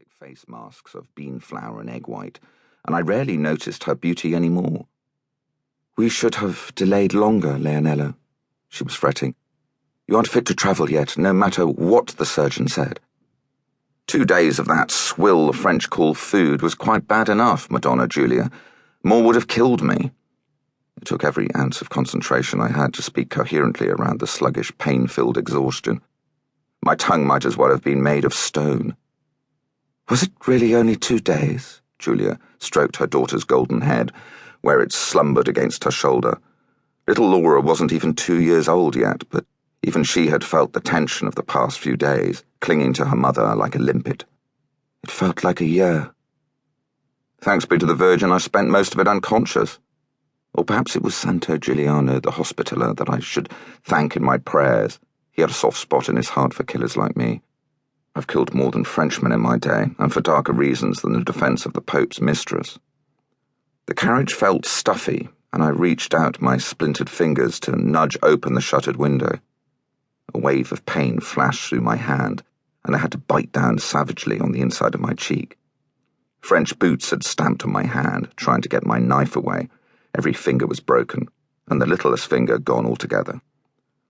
gigantic face masks of bean flour and egg white, and I rarely noticed her beauty any more. "We should have delayed longer, Leonello," she was fretting. "You aren't fit to travel yet, no matter what the surgeon said." 2 days of that swill the French call food was quite bad enough, Madonna Giulia. More would have killed me. It took every ounce of concentration I had to speak coherently around the sluggish, pain-filled exhaustion. My tongue might as well have been made of stone. "Was it really only 2 days?" Giulia stroked her daughter's golden head, where it slumbered against her shoulder. Little Laura wasn't even 2 years old yet, but even she had felt the tension of the past few days, clinging to her mother like a limpet. "It felt like a year." "Thanks be to the Virgin, I spent most of it unconscious. Or perhaps it was Santo Giuliano, the Hospitaller, that I should thank in my prayers. He had a soft spot in his heart for killers like me. I've killed more than Frenchmen in my day, and for darker reasons than the defense of the Pope's mistress." The carriage felt stuffy, and I reached out my splintered fingers to nudge open the shuttered window. A wave of pain flashed through my hand, and I had to bite down savagely on the inside of my cheek. French boots had stamped on my hand, trying to get my knife away. Every finger was broken, and the littlest finger gone altogether.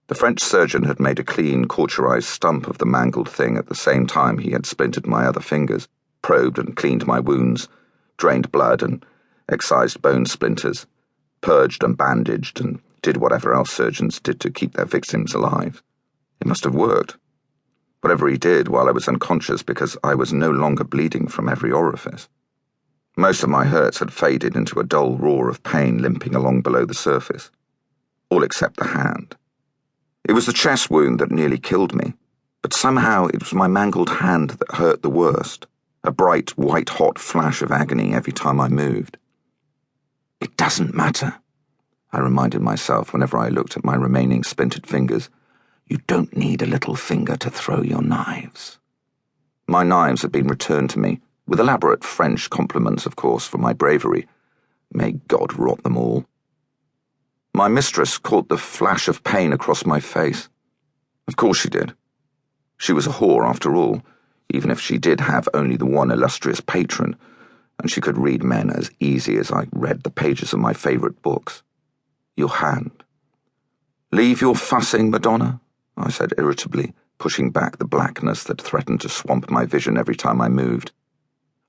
The French surgeon had made a clean, cauterized stump of the mangled thing at the same time he had splintered my other fingers, probed and cleaned my wounds, drained blood and excised bone splinters, purged and bandaged, and did whatever else surgeons did to keep their victims alive. It must have worked. Whatever he did while I was unconscious, because I was no longer bleeding from every orifice. Most of my hurts had faded into a dull roar of pain limping along below the surface. All except the hand. It was the chest wound that nearly killed me, but somehow it was my mangled hand that hurt the worst, a bright, white-hot flash of agony every time I moved. "It doesn't matter," I reminded myself whenever I looked at my remaining splintered fingers. "You don't need a little finger to throw your knives." My knives had been returned to me, with elaborate French compliments, of course, for my bravery. May God rot them all. My mistress caught the flash of pain across my face. Of course she did. She was a whore, after all, even if she did have only the one illustrious patron, and she could read men as easy as I read the pages of my favourite books. "Your hand." "Leave your fussing, Madonna," I said irritably, pushing back the blackness that threatened to swamp my vision every time I moved.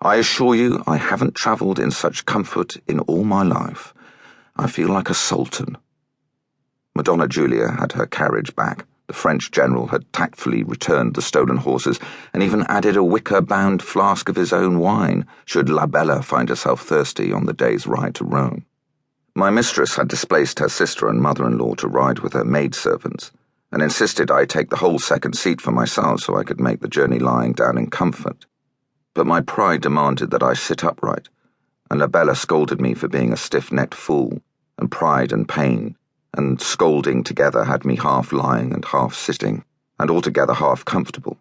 "I assure you I haven't travelled in such comfort in all my life. I feel like a sultan." Madonna Giulia had her carriage back. The French general had tactfully returned the stolen horses and even added a wicker-bound flask of his own wine, should La Bella find herself thirsty on the day's ride to Rome. My mistress had displaced her sister and mother-in-law to ride with her maidservants, and insisted I take the whole second seat for myself so I could make the journey lying down in comfort. But my pride demanded that I sit upright, and La Bella scolded me for being a stiff-necked fool, and pride and pain and scolding together had me half lying and half sitting, and altogether half comfortable.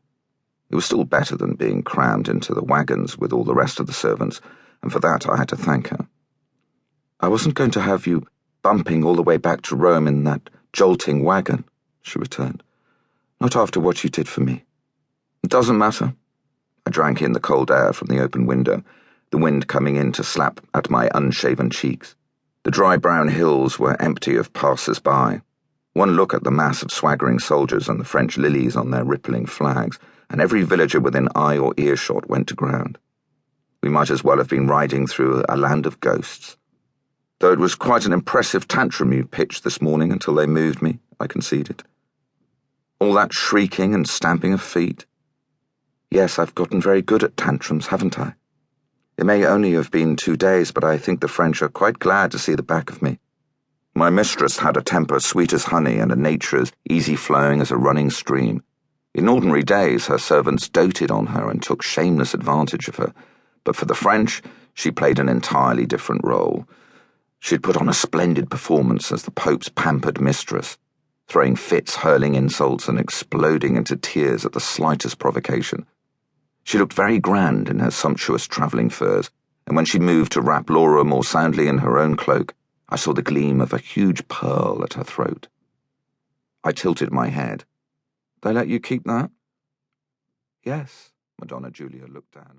It was still better than being crammed into the wagons with all the rest of the servants, and for that I had to thank her. "I wasn't going to have you bumping all the way back to Rome in that jolting wagon," she returned. "Not after what you did for me." "It doesn't matter." I drank in the cold air from the open window, the wind coming in to slap at my unshaven cheeks. The dry brown hills were empty of passers-by. One look at the mass of swaggering soldiers and the French lilies on their rippling flags, and every villager within eye or earshot went to ground. We might as well have been riding through a land of ghosts. "Though it was quite an impressive tantrum you pitched this morning until they moved me," I conceded. "All that shrieking and stamping of feet." "Yes, I've gotten very good at tantrums, haven't I? It may only have been 2 days, but I think the French are quite glad to see the back of me." My mistress had a temper sweet as honey and a nature as easy-flowing as a running stream. In ordinary days, her servants doted on her and took shameless advantage of her, but for the French, she played an entirely different role. She'd put on a splendid performance as the Pope's pampered mistress, throwing fits, hurling insults, and exploding into tears at the slightest provocation. She looked very grand in her sumptuous travelling furs, and when she moved to wrap Laura more soundly in her own cloak, I saw the gleam of a huge pearl at her throat. I tilted my head. "They let you keep that?" "Yes," Madonna Giulia looked down.